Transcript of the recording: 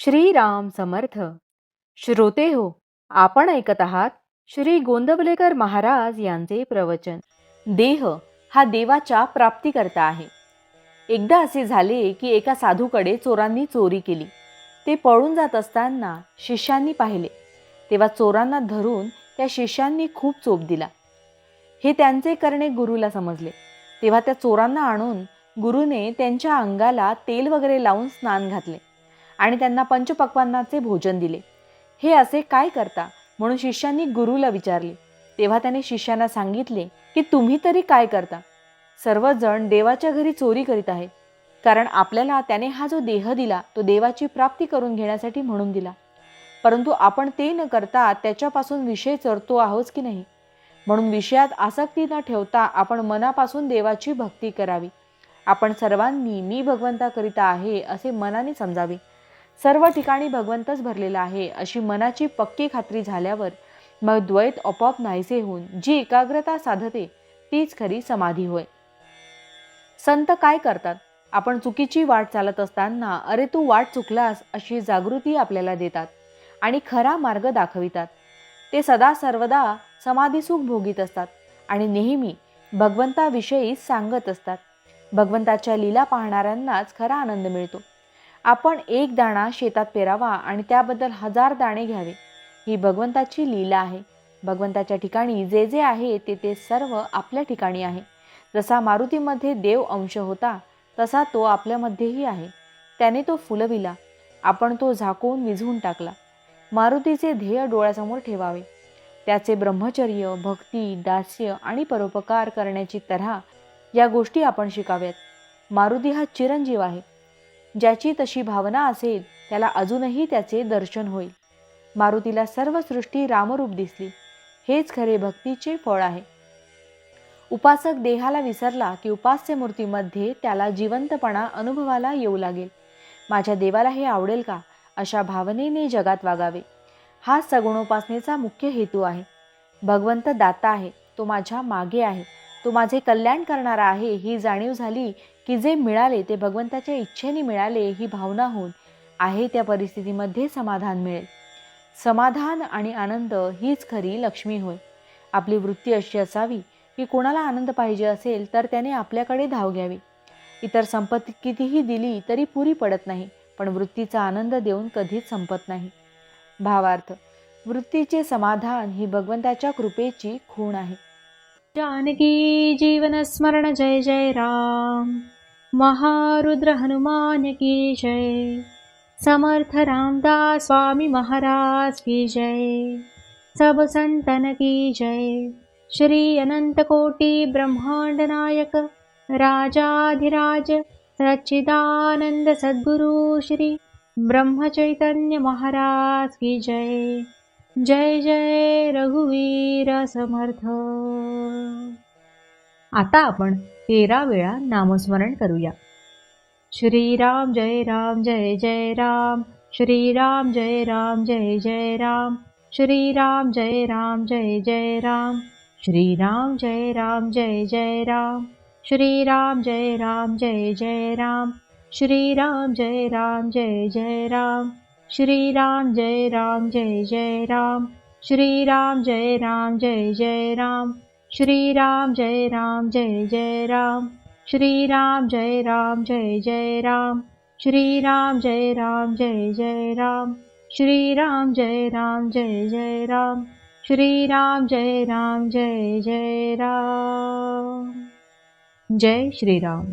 श्रीराम समर्थ. श्रोते हो, आपण ऐकत आहात श्री गोंदवलेकर महाराज यांचे प्रवचन. देह हा देवाच्या प्राप्तीकरता आहे. एकदा असे झाले की एका साधूकडे चोरांनी चोरी केली. ते पळून जात असताना शिष्यांनी पाहिले, तेव्हा चोरांना धरून त्या शिष्यांनी खूप चोप दिला. हे त्यांचे करणे गुरुला समजले. तेव्हा त्या चोरांना आणून गुरुने त्यांच्या अंगाला तेल वगैरे लावून स्नान घातले आणि त्यांना पंचपक्वान्नाचे भोजन दिले. हे असे काय करता म्हणून शिष्यांनी गुरुला विचारले. तेव्हा त्याने शिष्यांना सांगितले की तुम्ही तरी काय करता? सर्वजण देवाच्या घरी चोरी करीत आहेत, कारण आपल्याला त्याने हा जो देह दिला तो देवाची प्राप्ती करून घेण्यासाठी म्हणून दिला. परंतु आपण ते न करता त्याच्यापासून विषय चरतो आहोत की नाही? म्हणून विषयात आसक्ती न ठेवता आपण मनापासून देवाची भक्ती करावी. आपण सर्वांनी मी भगवंताकरिता आहे असे मनाने समजावे. सर्व ठिकाणी भगवंतच भरलेला आहे अशी मनाची पक्की खात्री झाल्यावर मग द्वैत आपोआप नाहीसे होऊन जी एकाग्रता साधते तीच खरी समाधी होय. संत काय करतात? आपण चुकीची वाट चालत असताना अरे तू वाट चुकलास अशी जागृती आपल्याला देतात आणि खरा मार्ग दाखवितात. ते सदा सर्वदा समाधी सुख भोगीत असतात आणि नेहमी भगवंताविषयी सांगत असतात. भगवंताच्या लीला पाहणाऱ्यांनाच खरा आनंद मिळतो. आपण एक दाणा शेतात पेरावा आणि त्याबद्दल 1000 दाणे घ्यावे, ही भगवंताची लीला आहे. भगवंताच्या ठिकाणी जे जे आहे ते सर्व आपल्या ठिकाणी आहे. जसा मारुतीमध्ये देव अंश होता तसा तो आपल्यामध्येही आहे. त्याने तो फुलविला, आपण तो झाकून विझवून टाकला. मारुतीचे ध्येय डोळ्यासमोर ठेवावे. त्याचे ब्रह्मचर्य, भक्ती, दास्य आणि परोपकार करण्याची तऱ्हा या गोष्टी आपण शिकाव्यात. मारुती हा चिरंजीव आहे. ज्याची तशी भावना असेल त्याला अजूनही त्याचे दर्शन होईल. मारुतीला सर्व सृष्टी रामरूप दिसली. हेच खरे भक्तीचे फळ आहे. उपासक देहाला विसरला की उपास्य मूर्तीमध्ये त्याला जिवंतपणा अनुभवाला येऊ लागेल. माझ्या देवाला हे आवडेल का अशा भावनेने जगात वागावे. हा सगुणोपासनेचा मुख्य हेतू आहे. भगवंत दाता आहे, तो माझ्या मागे आहे, तो माझे कल्याण करणारा आहे ही जाणीव झाली की जे मिळाले ते भगवंताच्या इच्छेने मिळाले ही भावना होऊन आहे त्या परिस्थितीमध्ये समाधान मिळेल. समाधान आणि आनंद हीच खरी लक्ष्मी होय. आपली वृत्ती अशी असावी की कोणाला आनंद पाहिजे असेल तर त्याने आपल्याकडे धाव घ्यावी. इतर संपत्ती कितीही दिली तरी पुरी पडत नाही, पण वृत्तीचा आनंद देऊन कधीच संपत नाही. भावार्थ, वृत्तीचे समाधान ही भगवंताच्या कृपेची खूण आहे. जानकी जीवन स्मरण जय जय राम. महारुद्र हनुमान की जय. समर्थ रामदास स्वामी महाराज की जय. सब संतन की जय. श्री अनंत कोटि ब्रह्मांड नायक राजाधिराज सच्चिदानंद सद्गुरु श्री ब्रह्म चैतन्य महाराज की जय. जय जय रघुवीर समर्थ. आता आपण 13 वेळा नामस्मरण करूया. श्रीराम जय राम जय जय राम. श्रीराम जय राम जय जय राम. श्रीराम जय राम जय जय राम. श्रीराम जय राम जय जय राम. श्रीराम जय राम जय जय राम. श्रीराम जय राम जय जय राम. श्रीराम जय राम जय जय राम. श्रीराम जय राम जय जय राम. श्रीराम जय राम जय जय राम. श्रीराम जय राम जय जय राम. श्रीराम जय राम जय जय राम. श्रीराम जय राम जय जय राम. श्रीराम जय राम जय जय राम. जय श्रीराम.